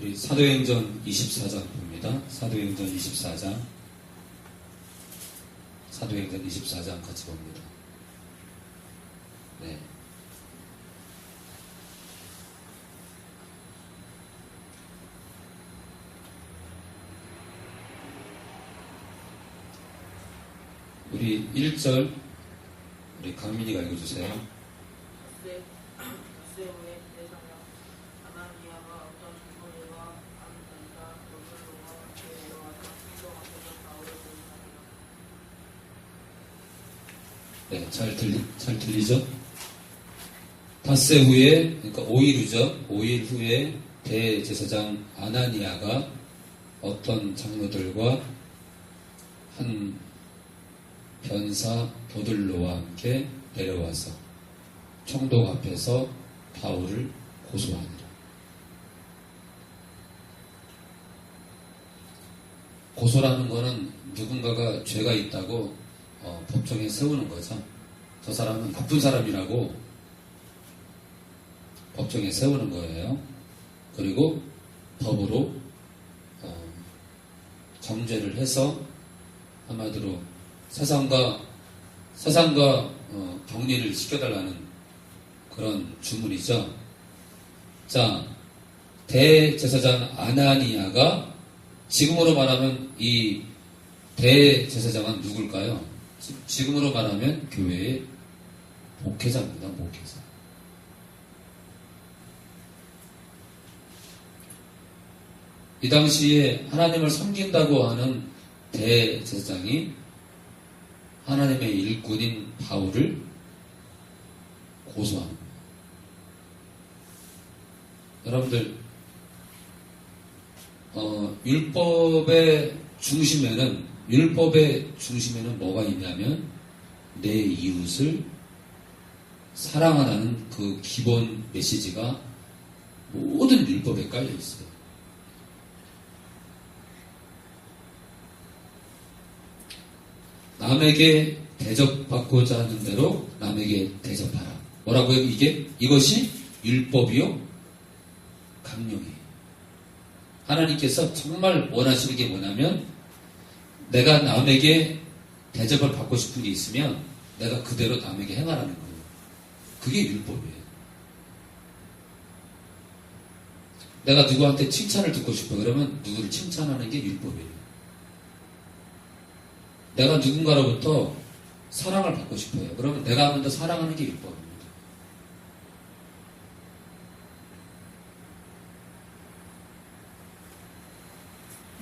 우리 사도행전 24장 봅니다. 사도행전 24장. 사도행전 24장 같이 봅니다. 네. 우리 1절 우리 강민이가 읽어주세요. 네, 잘 들리죠? 닷새 후에, 그러니까 5일 후죠. 5일 후에 대제사장 아나니아가 어떤 장로들과 한 변사 도들로와 함께 내려와서 총독 앞에서 바울을 고소하니라. 고소라는 거는 누군가가 죄가 있다고 법정에 세우는 거죠. 저 사람은 나쁜 사람이라고 법정에 세우는 거예요. 그리고 법으로 정죄를 해서 한마디로 세상과 격리를 시켜달라는 그런 주문이죠. 자, 대제사장 아나니아가 지금으로 말하면 이 대제사장은 누굴까요? 지금으로 말하면 교회의 목회자입니다. 목회자. 이 당시에 하나님을 섬긴다고 하는 대제사장이 하나님의 일꾼인 바울을 고소합니다. 여러분들 율법의 중심에는 뭐가 있냐면 내 이웃을 사랑하라는 그 기본 메시지가 모든 율법에 깔려 있어요. 남에게 대접받고자 하는 대로 남에게 대접하라. 뭐라고요? 이것이 율법이요 강령이에요. 하나님께서 정말 원하시는 게 뭐냐면 내가 남에게 대접을 받고 싶은 게 있으면 내가 그대로 남에게 행하라는 거예요. 그게 율법이에요. 내가 누구한테 칭찬을 듣고 싶어 그러면 누구를 칭찬하는 게 율법이에요. 내가 누군가로부터 사랑을 받고 싶어요. 그러면 내가 먼저 사랑하는 게 율법입니다.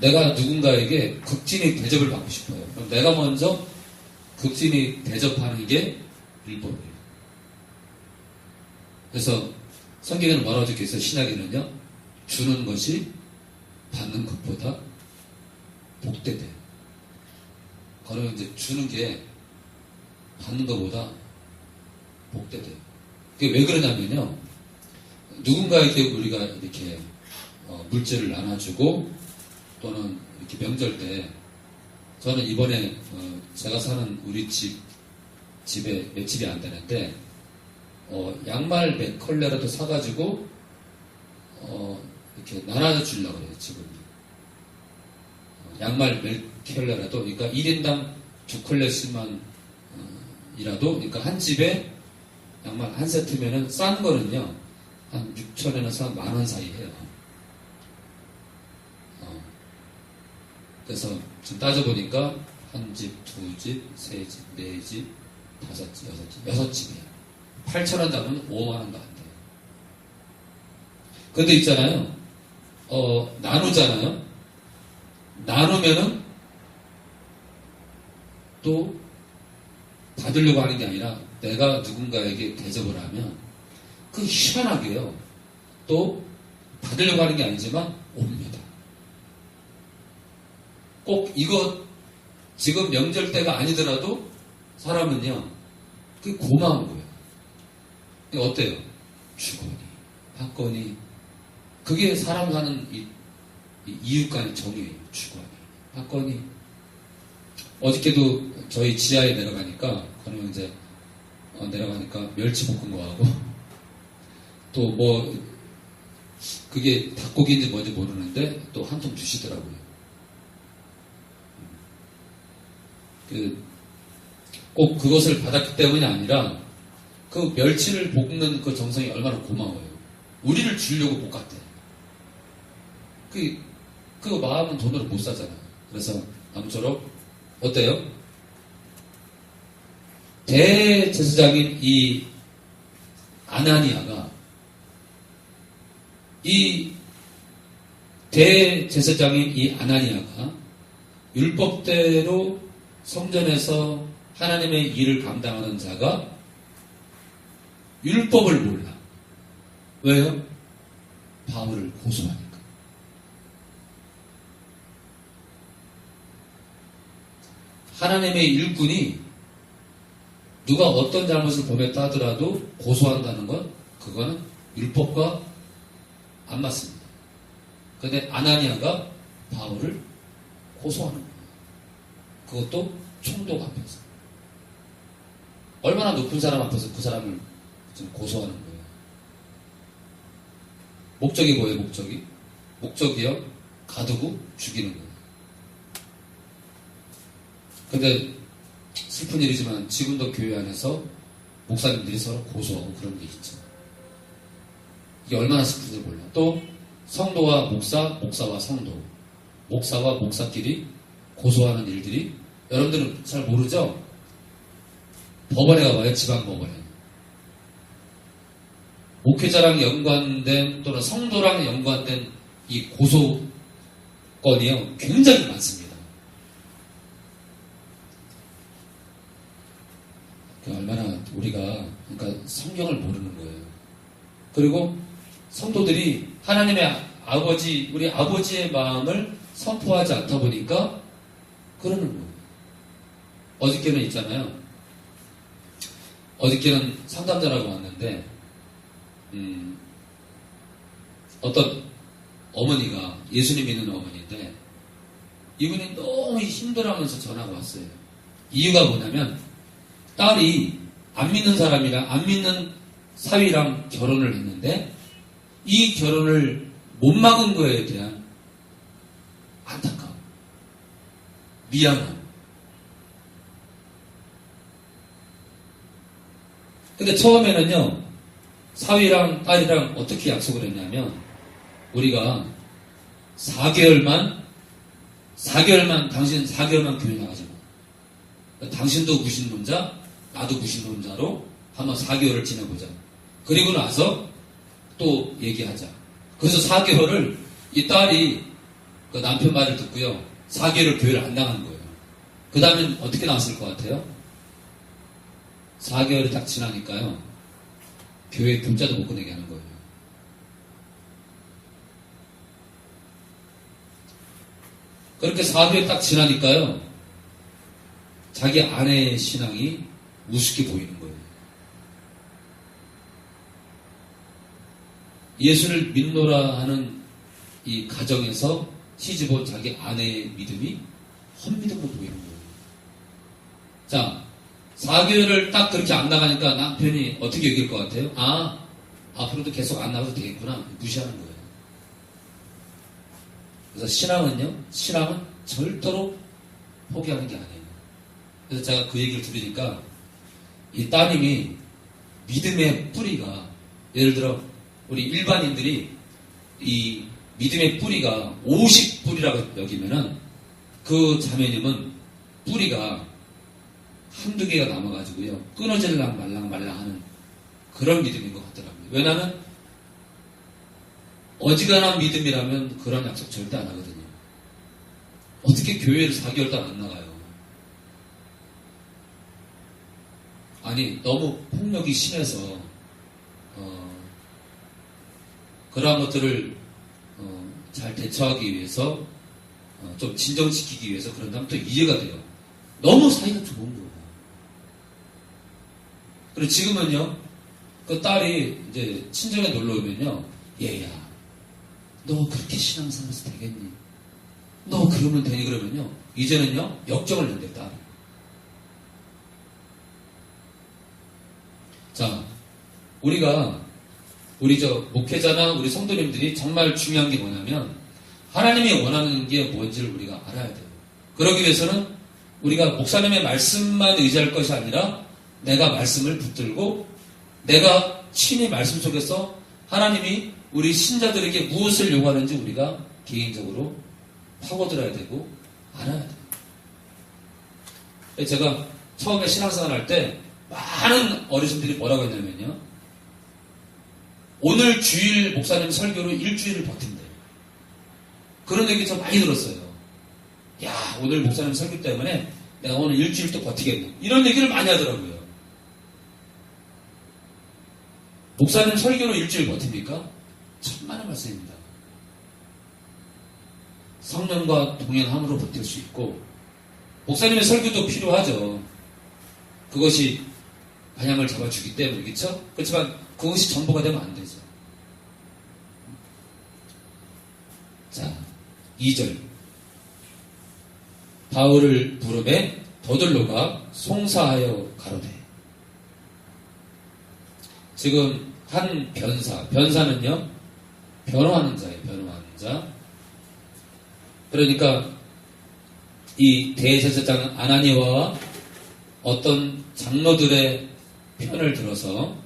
내가 누군가에게 극진히 대접을 받고 싶어요. 그럼 내가 먼저 극진히 대접하는 게 율법이에요. 그래서 성경에는 뭐라고 적혀있어요? 신약에는요. 주는 것이 받는 것보다 복되대. 그러면 이제 주는 게 받는 것보다 복되대. 그게 왜 그러냐면요. 누군가에게 우리가 이렇게 물질을 나눠주고 또는 이렇게 명절 때 저는 이번에 제가 사는 우리 집에 몇 집이 안 되는데 양말 몇 컬레라도 사가지고 이렇게 나눠 주려고 해요. 지금 양말 몇 컬레라도 그러니까 1인당 2컬레씩만 이라도 그러니까 한 집에 양말 한 세트면은 싼 거는요 한 6천원에서 10,000원 사이 해요. 그래서 지금 따져보니까 한 집, 두 집, 세 집, 네 집, 다섯 집, 여섯 집이에요. 8,000원 잡으면 5만원도 안 돼요. 근데 있잖아요. 나누잖아요. 나누면은 또 받으려고 하는 게 아니라 내가 누군가에게 대접을 하면 그 희한하게요. 또 받으려고 하는 게 아니지만 옵니다. 꼭 이거 지금 명절 때가 아니더라도 사람은요 그게 고마운 거예요. 그게 어때요? 주거니 받거니 그게 사람 사는 이웃 간의 정의예요. 주거니 받거니. 어저께도 저희 지하에 내려가니까 그러면 이제 내려가니까 멸치볶음밥하고 또 뭐 그게 닭고기인지 뭔지 모르는데 또 한 통 주시더라고요. 꼭 그것을 받았기 때문이 아니라 그 멸치를 볶는 그 정성이 얼마나 고마워요. 우리를 주려고 볶았대. 그 마음은 돈으로 못 사잖아요. 그래서 아무쪼록 어때요? 대제사장인 이 아나니아가 율법대로 성전에서 하나님의 일을 감당하는 자가 율법을 몰라. 왜요? 바울을 고소하니까. 하나님의 일꾼이 누가 어떤 잘못을 범했다 하더라도 고소한다는 건 그거는 율법과 안 맞습니다. 그런데 아나니아가 바울을 고소하는 거예요. 그것도 총독 앞에서. 얼마나 높은 사람 앞에서 그 사람을 지금 고소하는 거예요. 목적이 뭐예요, 목적이? 목적이요, 가두고 죽이는 거예요. 근데 슬픈 일이지만 지금도 교회 안에서 목사님들이 서로 고소하고 그런 게 있죠. 이게 얼마나 슬픈지 몰라. 또 성도와 목사, 목사와 성도, 목사와 목사끼리 고소하는 일들이 여러분들은 잘 모르죠? 법원에 가봐요. 지방법원에. 목회자랑 연관된 또는 성도랑 연관된 이 고소건이요, 굉장히 많습니다. 얼마나 우리가 그러니까 성경을 모르는 거예요. 그리고 성도들이 하나님의 아버지, 우리 아버지의 마음을 선포하지 않다 보니까 그러는 거예요. 어저께는 있잖아요. 어저께는 상담자라고 왔는데 어떤 어머니가 예수님 믿는 어머니인데 이분이 너무 힘들어하면서 전화가 왔어요. 이유가 뭐냐면 딸이 안 믿는 사람이랑 안 믿는 사위랑 결혼을 했는데 이 결혼을 못 막은 거에 대한 안타까움, 미안함. 근데 처음에는요, 사위랑 딸이랑 어떻게 약속을 했냐면 우리가 4개월만 당신 4개월만 교회 나가자. 당신도 무신론자, 나도 무신론자로 한번 4개월을 지내보자. 그리고 나서 또 얘기하자. 그래서 4개월을 이 딸이 그 남편 말을 듣고요, 4개월을 교회를 안 나간 거예요. 그 다음엔 어떻게 나왔을 것 같아요? 4개월이 딱 지나니까요, 교회 문자도 못 꺼내게 하는 거예요. 그렇게 4개월 딱 지나니까요, 자기 아내의 신앙이 우습게 보이는 거예요. 예수를 믿노라 하는 이 가정에서 시집온 자기 아내의 믿음이 헛믿음으로 보이는 거예요. 자, 4개월을 딱 그렇게 안 나가니까 남편이 어떻게 얘기할 것 같아요? 아, 앞으로도 계속 안 나가도 되겠구나. 무시하는 거예요. 그래서 신앙은 절대로 포기하는 게 아니에요. 그래서 제가 그 얘기를 들으니까 이 따님이 믿음의 뿌리가, 예를 들어 우리 일반인들이 이 믿음의 뿌리가 50뿌리라고 여기면은 그 자매님은 뿌리가 한두 개가 남아가지고요, 끊어질랑 말랑 하는 그런 믿음인 것 같더라고요. 왜냐하면 어지간한 믿음이라면 그런 약속 절대 안 하거든요. 어떻게 교회를 4개월 동안 안 나가요? 아니, 너무 폭력이 심해서 그러한 것들을 잘 대처하기 위해서 좀 진정시키기 위해서 그런다면 또 이해가 돼요. 너무 사이가 좋은 거예요. 그리고 지금은요, 그 딸이 이제 친정에 놀러 오면요, 얘야, 너 그렇게 신앙생활해서 되겠니? 너 그러면 되니? 그러면요, 이제는요, 역정을 낸대, 딸. 자, 우리가 우리 목회자나 우리 성도님들이 정말 중요한 게 뭐냐면 하나님이 원하는 게 뭔지를 우리가 알아야 돼요. 그러기 위해서는 우리가 목사님의 말씀만 의지할 것이 아니라 내가 말씀을 붙들고 내가 친히 말씀 속에서 하나님이 우리 신자들에게 무엇을 요구하는지 우리가 개인적으로 파고들어야 되고 알아야 돼요. 제가 처음에 신앙생활 할 때 많은 어르신들이 뭐라고 했냐면요. 오늘 주일 목사님 설교로 일주일을 버틴대요. 그런 얘기 저 많이 들었어요. 야, 오늘 목사님 설교 때문에 내가 오늘 일주일 또 버티겠네. 이런 얘기를 많이 하더라고요. 목사님 설교로 일주일 버팁니까? 천만의 말씀입니다. 성령과 동행함으로 버틸 수 있고 목사님의 설교도 필요하죠. 그것이 방향을 잡아주기 때문에 그렇죠? 그렇지만 그것이 전부가 되면 안 되죠. 자, 2절 바울을 부르매 더들로가 송사하여 가로되. 지금 한 변사는요 변호하는 자예요. 변호하는 자. 그러니까 이 대제사장 아나니아와 어떤 장로들의 편을 들어서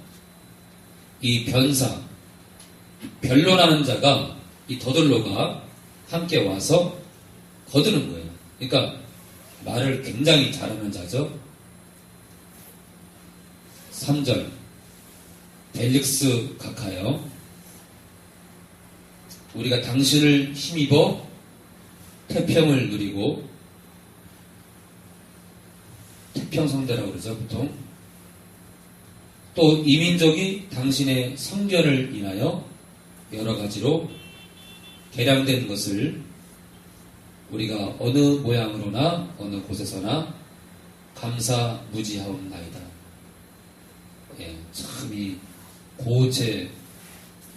이 변론하는 자가 이 더들로가 함께 와서 거두는 거예요. 그러니까 말을 굉장히 잘하는 자죠. 3절 벨릭스 각하여 우리가 당신을 힘입어 태평을 누리고 태평성대라고 그러죠 보통. 또 이민족이 당신의 성견을 인하여 여러 가지로 개량된 것을 우리가 어느 모양으로나 어느 곳에서나 감사무지하옵나이다. 예, 참 이 고체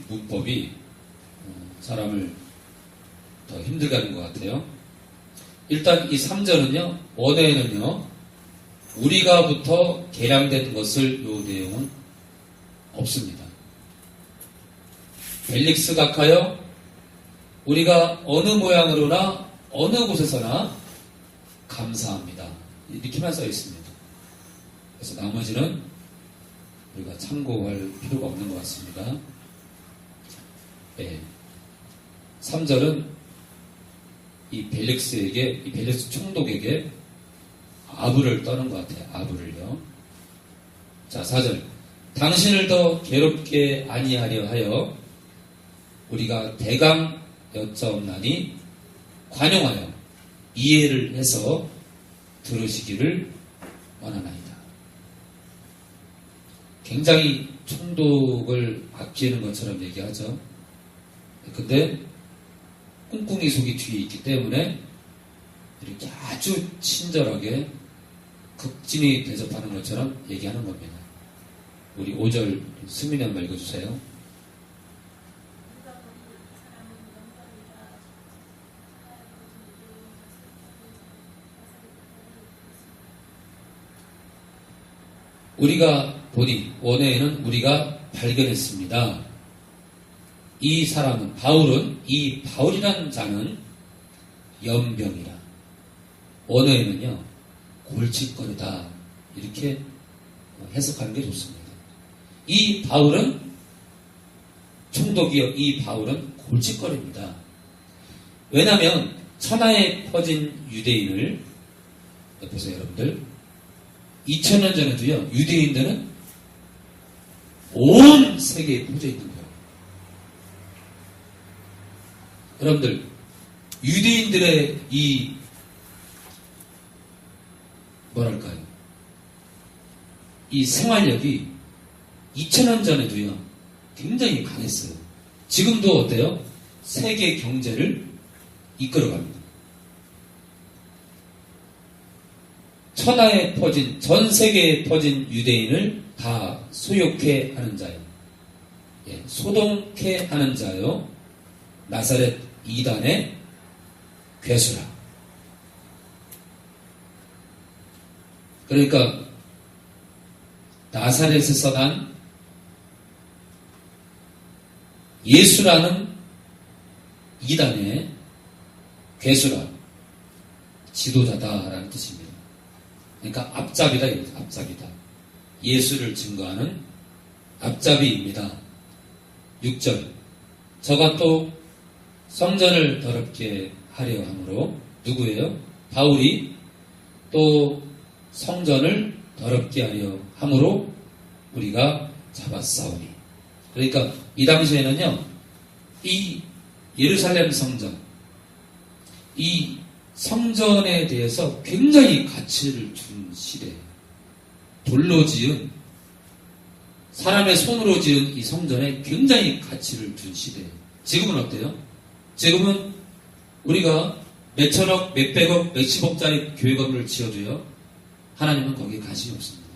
문법이 사람을 더 힘들게 하는 것 같아요. 일단 이 3절은요 원어에는요 우리가부터 개량된 것을 요 내용은 없습니다. 벨릭스 각하여 우리가 어느 모양으로나 어느 곳에서나 감사합니다. 이렇게만 써 있습니다. 그래서 나머지는 우리가 참고할 필요가 없는 것 같습니다. 네. 3절은 이 벨릭스 총독에게 아부를 떠는 것 같아요. 아부를요. 자, 4절. 당신을 더 괴롭게 아니하려 하여 우리가 대강 여짜옵나니 관용하여 이해를 해서 들으시기를 원하나이다. 굉장히 총독을 아끼는 것처럼 얘기하죠. 근데 꿍꿍이 속이 뒤에 있기 때문에 이렇게 아주 친절하게 극진히 대접하는 것처럼 얘기하는 겁니다. 우리 5절 승민이 한번 읽어주세요. 우리가 보니 원어에는 우리가 발견했습니다. 이 사람은 이 바울이라는 자는 연병이라. 원어에는요 골칫거리다 이렇게 해석하는 게 좋습니다. 이 바울은 총독이요. 이 바울은 골칫거리입니다. 왜냐하면 천하에 퍼진 유대인을 보세요, 여러분들. 2000년 전에도요 유대인들은 온 세계에 퍼져 있는 거예요. 여러분들 유대인들의 이 뭐랄까요? 이 생활력이 2000년 전에도요 굉장히 강했어요. 지금도 어때요? 세계 경제를 이끌어갑니다. 천하에 퍼진, 전 세계에 퍼진 유대인을 다 소욕해 하는 자요. 예, 소동케 하는 자요. 나사렛 이단의 괴수라. 그러니까 나사렛에서 난 예수라는 이단의 괴수라, 지도자다라는 뜻입니다. 그러니까 앞잡이다, 앞잡이다. 예수를 증거하는 앞잡이입니다. 6절. 저가 또 성전을 더럽게 하려 함으로, 누구예요? 바울이 또 성전을 더럽게 하려 함으로 우리가 잡았사오니. 그러니까 이 당시에는요, 이 예루살렘 성전, 이 성전에 대해서 굉장히 가치를 준 시대예요. 돌로 지은, 사람의 손으로 지은 이 성전에 굉장히 가치를 준 시대예요. 지금은 어때요? 지금은 우리가 몇천억, 몇백억, 몇십억짜리 교회 건물을 지어도요, 하나님은 거기에 관심이 없습니다.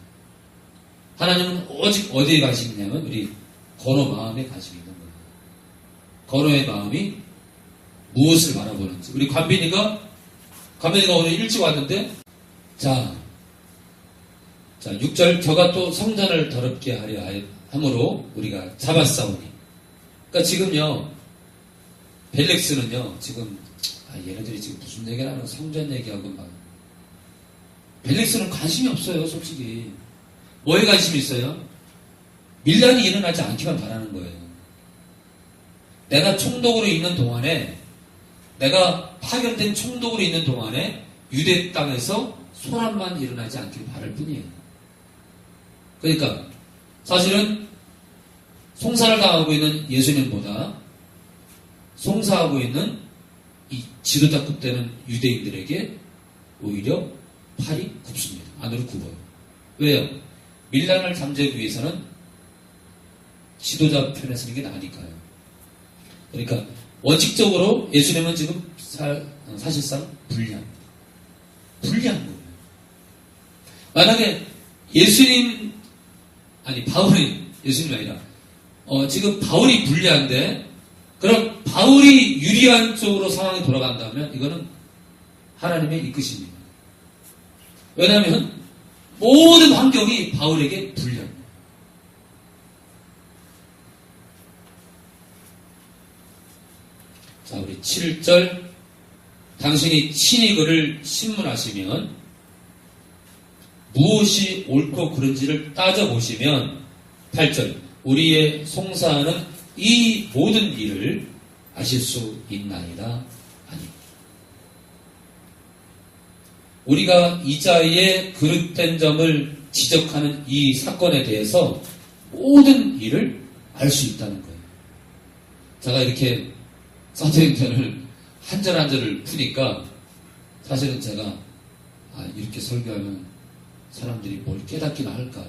하나님은 오직 어디에 관심이 있냐면 우리 건호 마음에 관심이 있는 거예요. 건호의 마음이 무엇을 바라보는지. 우리 관빈이가 오늘 일찍 왔는데, 자 6절. 저가 또 성전을 더럽게 하려 함으로 우리가 잡았사오니. 그러니까 지금요, 벨렉스는요, 지금 얘네들이 지금 무슨 얘기를 하나, 성전 얘기하고 막. 벨렉스는 관심이 없어요, 솔직히. 뭐에 관심이 있어요? 밀란이 일어나지 않기만 바라는 거예요. 내가 총독으로 있는 동안에, 내가 파견된 총독으로 있는 동안에 유대 땅에서 소란만 일어나지 않길 바랄 뿐이에요. 그러니까 사실은 송사를 당하고 있는 예수님보다 송사하고 있는 이 지도자급 되는 유대인들에게 오히려 팔이 굽습니다. 안으로 굽어요. 왜요? 밀란을 잠재우기 위해서는 지도자 편에 서는 게 나으니까요. 그러니까 원칙적으로 예수님은 지금 사실상 불리한 거예요. 만약에 바울이, 예수님이 아니라, 지금 바울이 불리한데, 그럼 바울이 유리한 쪽으로 상황이 돌아간다면, 이거는 하나님의 이끄심입니다. 왜냐하면, 모든 환경이 바울에게 불리합니다. 자, 우리 7절. 당신이 친히 그를 신문하시면, 무엇이 옳고 그른지를 따져보시면, 8절. 우리의 송사하는 이 모든 일을 아실 수 있나이다. 아니. 우리가 이자의 그릇된 점을 지적하는 이 사건에 대해서 모든 일을 알 수 있다는 거예요. 제가 이렇게 사도행전을 한 절 한 절을 푸니까 사실은 제가 이렇게 설교하면 사람들이 뭘 깨닫기나 할까?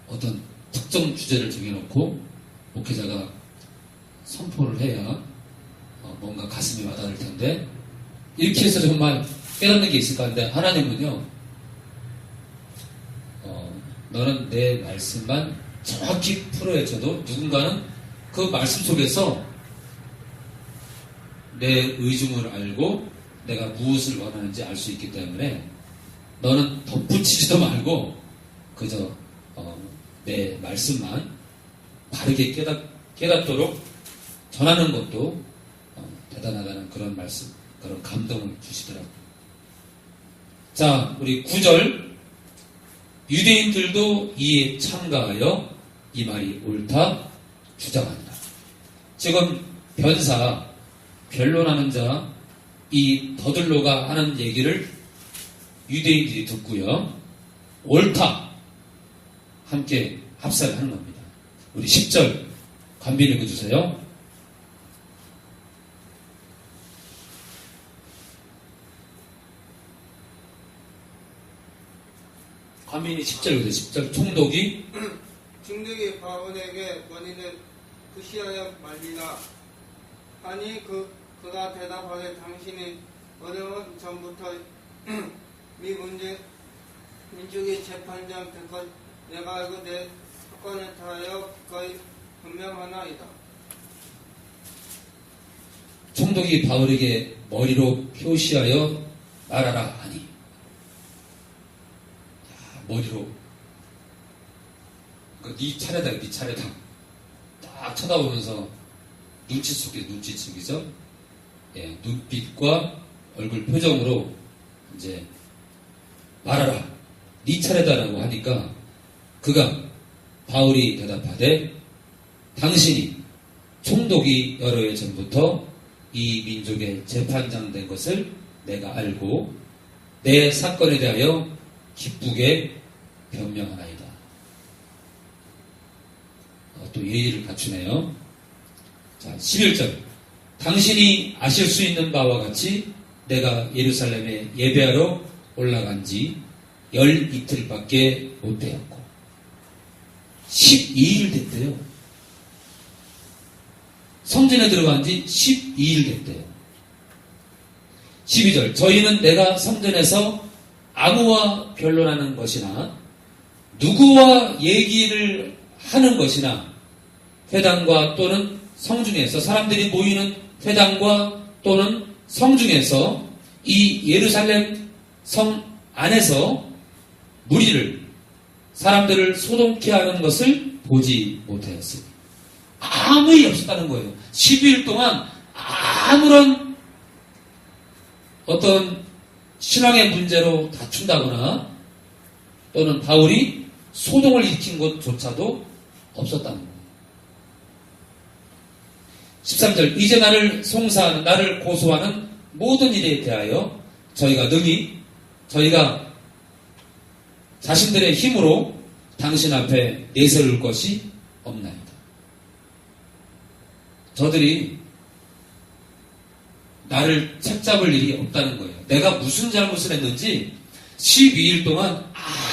어떤 특정 주제를 정해놓고 목회자가 선포를 해야 뭔가 가슴에 와닿을 텐데, 이렇게 해서 정말 깨닫는 게 있을까 하는데, 하나님은요, 너는 내 말씀만 정확히 풀어헤쳐도 누군가는 그 말씀 속에서 내 의중을 알고 내가 무엇을 원하는지 알 수 있기 때문에 너는 덧붙이지도 말고 그저 내 말씀만 바르게 깨닫도록 전하는 것도 대단하다는 그런 말씀, 그런 감동을 주시더라고요. 자, 우리 9절. 유대인들도 이에 참가하여 이 말이 옳다 주장한다. 지금 변론하는 자, 이 더들로가 하는 얘기를 유대인들이 듣고요, 옳다 함께 합사를 하는 겁니다. 우리 10절 간빈 읽어주세요. 간빈이 10절 읽으세요. 10절. 총독이 바울에게 너희는 구시하여 말리라 하니 그가 대답하되 당신이 어려운 전부터 미 민족의 재판장 될 것 내가 알고 내 사건에 대하여 기꺼이 분명하나이다. 총독이 바울에게 머리로 표시하여 말하라 하니, 머리로, 네 차례다, 네 차례다 딱 쳐다보면서 눈치속이죠. 예, 눈빛과 얼굴 표정으로 이제 말하라, 네 차례다라고 하니까 그가 바울이 대답하되 당신이 총독이 여러 해 전부터 이 민족의 재판장 된 것을 내가 알고 내 사건에 대하여 기쁘게 변명하나이다. 또 예의를 갖추네요. 자, 11절. 당신이 아실 수 있는 바와 같이 내가 예루살렘에 예배하러 올라간 지 12이틀밖에 못 되었고 12일 됐대요. 성전에 들어간 지 12일 됐대요. 12절. 저희는 내가 성전에서 아무와 변론하는 것이나 누구와 얘기를 하는 것이나 회당과 또는 성중에서 사람들이 모이는 회당과 또는 성중에서 이 예루살렘 성 안에서 무리를 사람들을 소동케 하는 것을 보지 못하였으니 아무 일 없었다는 거예요. 12일 동안 아무런 어떤 신앙의 문제로 다툰다거나 또는 바울이 소동을 일으킨 것조차도 없었다는 거예요. 13절. 이제 나를 송사하는, 나를 고소하는 모든 일에 대하여 저희가 자신들의 힘으로 당신 앞에 내세울 것이 없나이다. 저들이 나를 책잡을 일이 없다는 거예요. 내가 무슨 잘못을 했는지 12일 동안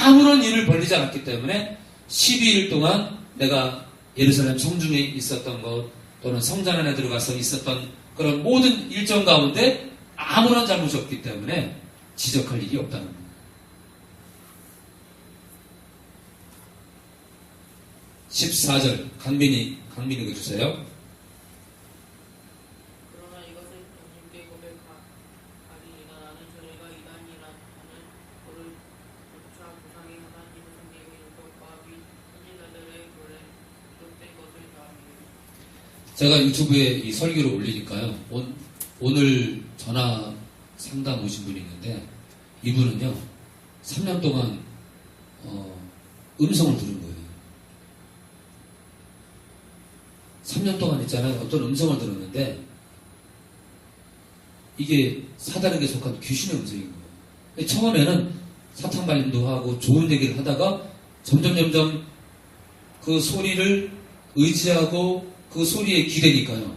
아무런 일을 벌리지 않았기 때문에 12일 동안 내가 예루살렘 성중에 있었던 것 또는 성전 안에 들어가서 있었던 그런 모든 일정 가운데 아무런 잘못이 없기 때문에 지적할 일이 없다는 거예요. 14절 강민이 읽어주세요. 그러나 이것을 주님께 고백하리이다. 나는 저희가 이단이라 하는 도를 조차 부상이 하나님의 성경의 율법과 및 선지자들의 글에 기록된 것을 다합니다. 제가 유튜브에 이 설교를 올리니까요. 오늘 전화 상담 오신 분이 있는데 이분은요 3년 동안 음성을 들은 거예요. 3년 동안 있잖아요. 어떤 음성을 들었는데 이게 사단에게 속한 귀신의 음성인 거예요. 처음에는 사탄 발림도 하고 좋은 얘기를 하다가 점점 그 소리를 의지하고 그 소리에 기대니까요.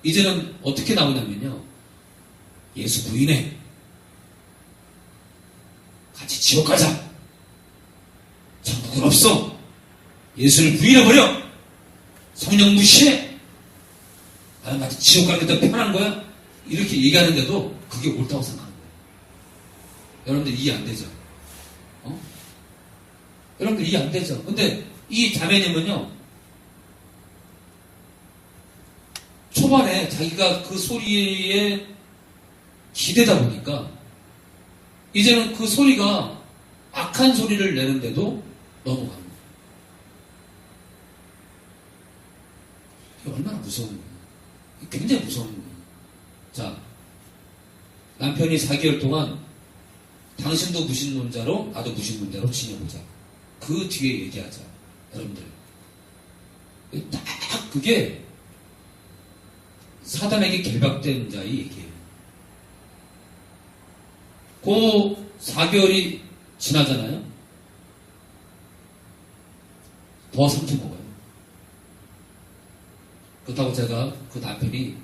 이제는 어떻게 나오냐면요. 예수 부인해. 같이 지옥 가자. 천국은 없어. 예수를 부인해버려. 성령 무시해. 나는 같이 지옥 가는 게 더 편한 거야. 이렇게 얘기하는데도 그게 옳다고 생각하는 거예요. 여러분들 이해 안 되죠? 여러분들 이해 안 되죠? 근데 이 자매님은요. 초반에 자기가 그 소리에 기대다 보니까 이제는 그 소리가 악한 소리를 내는데도 넘어가는 거예요. 이게 얼마나 무서운 거예요. 굉장히 무서운 거예요. 자, 남편이 4개월 동안 당신도 무신론자로 나도 무신론자로 지내보자. 그 뒤에 얘기하자. 여러분들. 딱 그게 사단에게 결박된 자의 얘기예요. 그 4개월이 지나잖아요. 더 상처 먹어요. 그렇다고 제가 그 남편이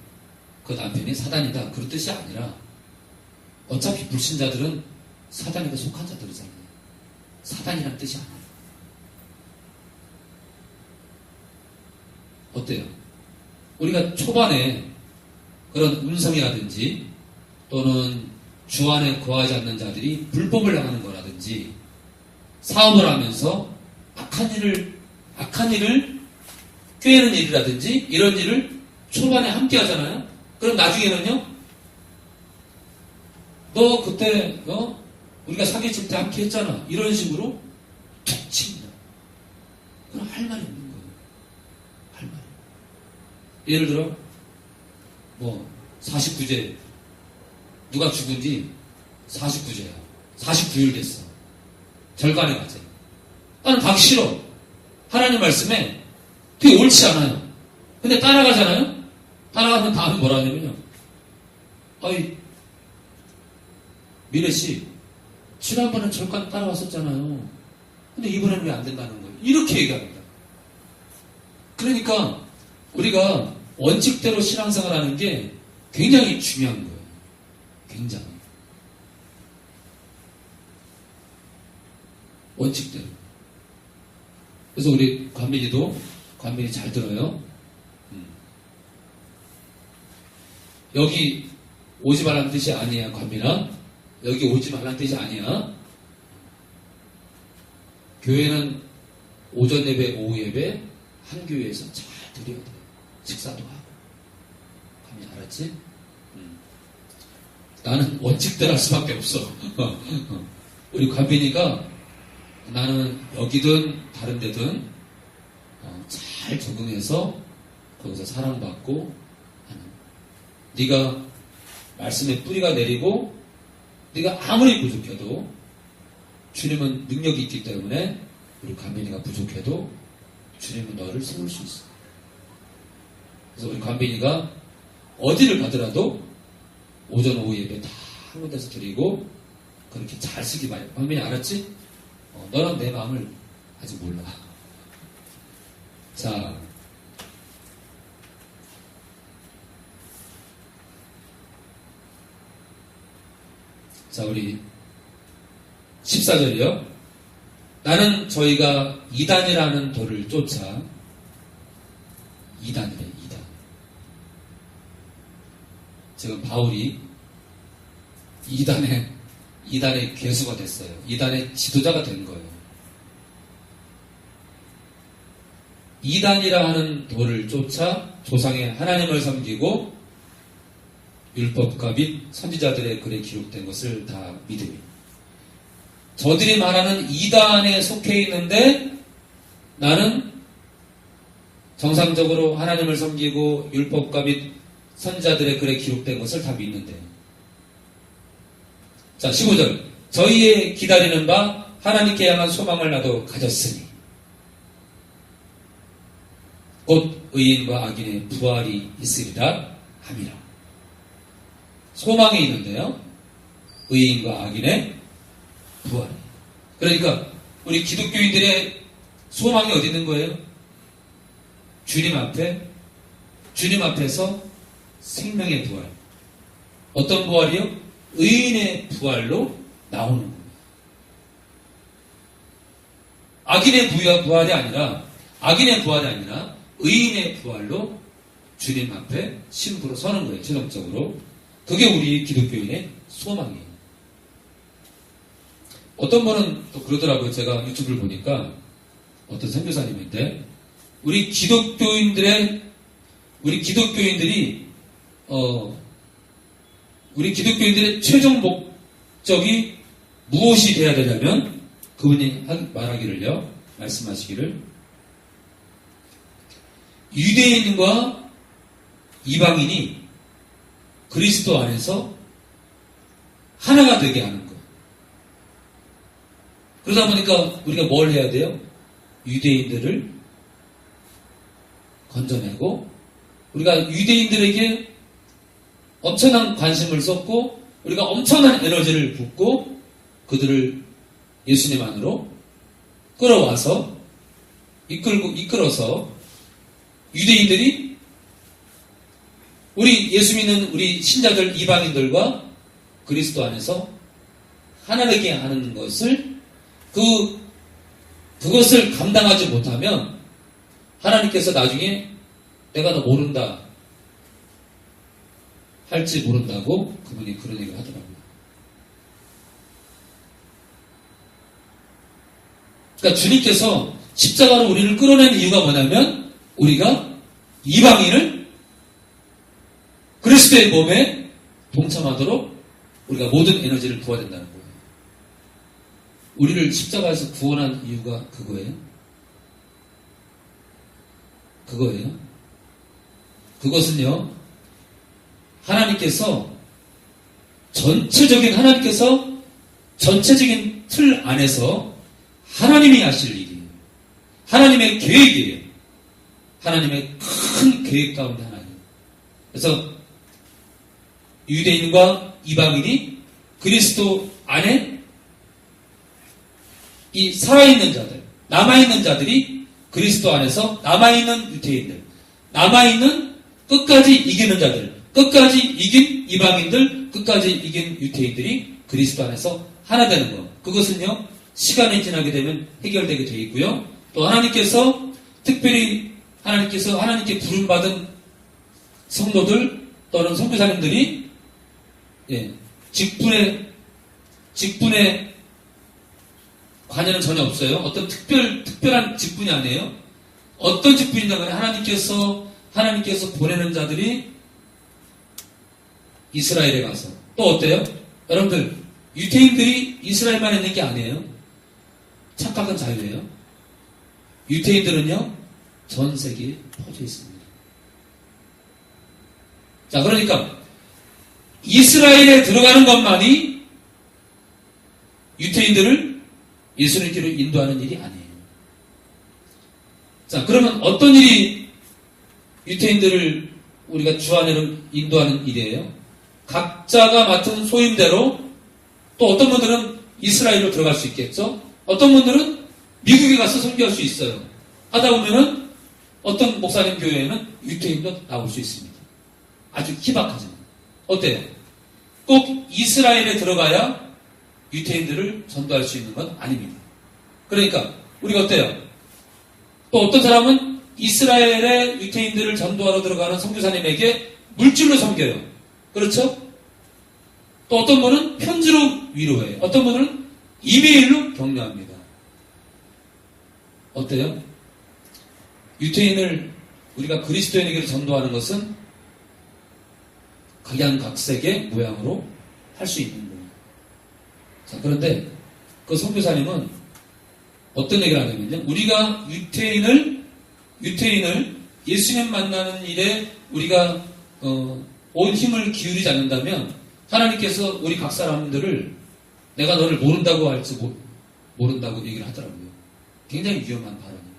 사단이다 그런 뜻이 아니라 어차피 불신자들은 사단에게 속한 자들이잖아요. 사단이란 뜻이 아니에요. 어때요? 우리가 초반에 그런 음성이라든지 또는 주 안에 거하지 않는 자들이 불법을 행하는 거라든지 사업을 하면서 악한 일을 꾀는 일이라든지 이런 일을 초반에 함께 하잖아요. 그럼 나중에는요. 너 그때 우리가 사기칠 때 함께 했잖아. 이런 식으로 툭 칩니다. 그럼 할 말이 없는 거예요. 할 말이. 예를 들어 49제 누가 죽은 지 49제야. 49일 됐어. 절간에 가지. 나는 가기 싫어. 하나님 말씀에 되게 옳지 않아요. 근데 따라가잖아요? 따라가면 다음에 뭐라 하냐면요. 아이, 미래씨, 지난번에 절간 따라갔었잖아요. 근데 이번에는 왜 안 된다는 거예요? 이렇게 얘기합니다. 그러니까 우리가 원칙대로 신앙생활 하는 게 굉장히 중요한 거예요. 굉장히. 원칙대로. 그래서 우리 관민이 잘 들어요. 여기 오지 말라는 뜻이 아니야, 관민아. 여기 오지 말라는 뜻이 아니야. 교회는 오전 예배, 오후 예배 한 교회에서 잘 드려야 돼. 식사도 하고. 관민 알았지? 나는 원칙대로 할 수밖에 없어. 우리 관빈이가 나는 여기든 다른 데든 잘 적응해서 거기서 사랑받고 하는. 네가 말씀에 뿌리가 내리고 네가 아무리 부족해도 주님은 능력이 있기 때문에 우리 관빈이가 부족해도 주님은 너를 세울 수 있어. 그래서 우리 관빈이가 어디를 가더라도 오전 오후 예배 다 한 군데서 드리고 그렇게 잘 쓰기 바래. 관빈이 알았지? 너는 내 마음을 아직 몰라. 자, 우리 14절이요. 나는 저희가 이단이라는 돌을 쫓아. 이단이래, 이단. 지금 바울이 이단의 괴수가 됐어요. 이단의 지도자가 된 거예요. 이단이라 하는 돌을 쫓아 조상의 하나님을 섬기고 율법과 및 선지자들의 글에 기록된 것을 다 믿으며 저들이 말하는 이단에 속해 있는데 나는 정상적으로 하나님을 섬기고 율법과 및 선지자들의 글에 기록된 것을 다 믿는데. 자, 15절. 저희의 기다리는 바 하나님께 향한 소망을 나도 가졌으니 곧 의인과 악인의 부활이 있으리라 함이라. 소망이 있는데요. 의인과 악인의 부활. 그러니까 우리 기독교인들의 소망이 어디 있는 거예요? 주님 앞에서 생명의 부활. 어떤 부활이요? 의인의 부활로 나오는 거예요. 악인의 부활이 아니라 의인의 부활로 주님 앞에 신부로 서는 거예요. 최종적으로. 그게 우리 기독교인의 소망이에요. 어떤 분은 또 그러더라고요. 제가 유튜브를 보니까 어떤 선교사님인데 우리 기독교인들이 최종 목적이 무엇이 돼야 되냐면 그분이 말씀하시기를 유대인과 이방인이 그리스도 안에서 하나가 되게 하는 것. 그러다 보니까 우리가 뭘 해야 돼요? 유대인들을 건져내고 우리가 유대인들에게 엄청난 관심을 쏟고 우리가 엄청난 에너지를 붓고 그들을 예수님 안으로 끌어와서 이끌어서 유대인들이 우리 예수 믿는 우리 신자들 이방인들과 그리스도 안에서 하나되게 하는 것을 그것을 감당하지 못하면 하나님께서 나중에 내가 너 모른다 할지 모른다고 그분이 그런 얘기를 하더라고요. 그러니까 주님께서 십자가로 우리를 끌어낸 이유가 뭐냐면 우리가 이방인을 그리스도의 몸에 동참하도록 우리가 모든 에너지를 부어야 된다는 거예요. 우리를 십자가에서 구원한 이유가 그거예요. 그것은요, 하나님께서 전체적인 틀 안에서 하나님이 하실 일이에요. 하나님의 계획이에요. 하나님의 큰 계획 가운데 하나예요. 그래서 유대인과 이방인이 그리스도 안에 이 살아있는 자들, 남아있는 자들이 그리스도 안에서 남아있는 유대인들, 남아있는 끝까지 이기는 자들, 끝까지 이긴 이방인들, 끝까지 이긴 유대인들이 그리스도 안에서 하나 되는 것. 그것은요, 시간이 지나게 되면 해결되게 되어 있고요. 또 하나님께서 특별히 하나님께 부름받은 성도들 또는 선교사님들이 직분에 관여는 전혀 없어요. 어떤 특별한 직분이 아니에요. 어떤 직분이냐 하면 하나님께서 보내는 자들이 이스라엘에 가서 또 어때요? 여러분들 유대인들이 이스라엘만 있는 게 아니에요. 착각은 자유예요. 유대인들은요 전 세계에 퍼져 있습니다. 자, 그러니까 이스라엘에 들어가는 것만이 유대인들을 예수님께로 인도하는 일이 아니에요. 자, 그러면 어떤 일이 유대인들을 우리가 주 안으로 인도하는 일이에요? 각자가 맡은 소임대로 또 어떤 분들은 이스라엘로 들어갈 수 있겠죠? 어떤 분들은 미국에 가서 선교할 수 있어요. 하다 보면은 어떤 목사님 교회에는 유대인도 나올 수 있습니다. 아주 희박하지만. 어때요? 꼭 이스라엘에 들어가야 유대인들을 전도할 수 있는 건 아닙니다. 그러니까 우리가 어때요? 또 어떤 사람은 이스라엘의 유대인들을 전도하러 들어가는 선교사님에게 물질로 섬겨요. 그렇죠? 또 어떤 분은 편지로 위로해요. 어떤 분은 이메일로 격려합니다. 어때요? 유대인을 우리가 그리스도인에게 전도하는 것은 각양각색의 모양으로 할 수 있는 거예요. 자, 그런데 그 선교사님은 어떤 얘기를 하냐면요. 우리가 유태인을 예수님 만나는 일에 우리가 온 힘을 기울이지 않는다면 하나님께서 우리 각 사람들을 내가 너를 모른다고 할지 모른다고 얘기를 하더라고요. 굉장히 위험한 발언이에요.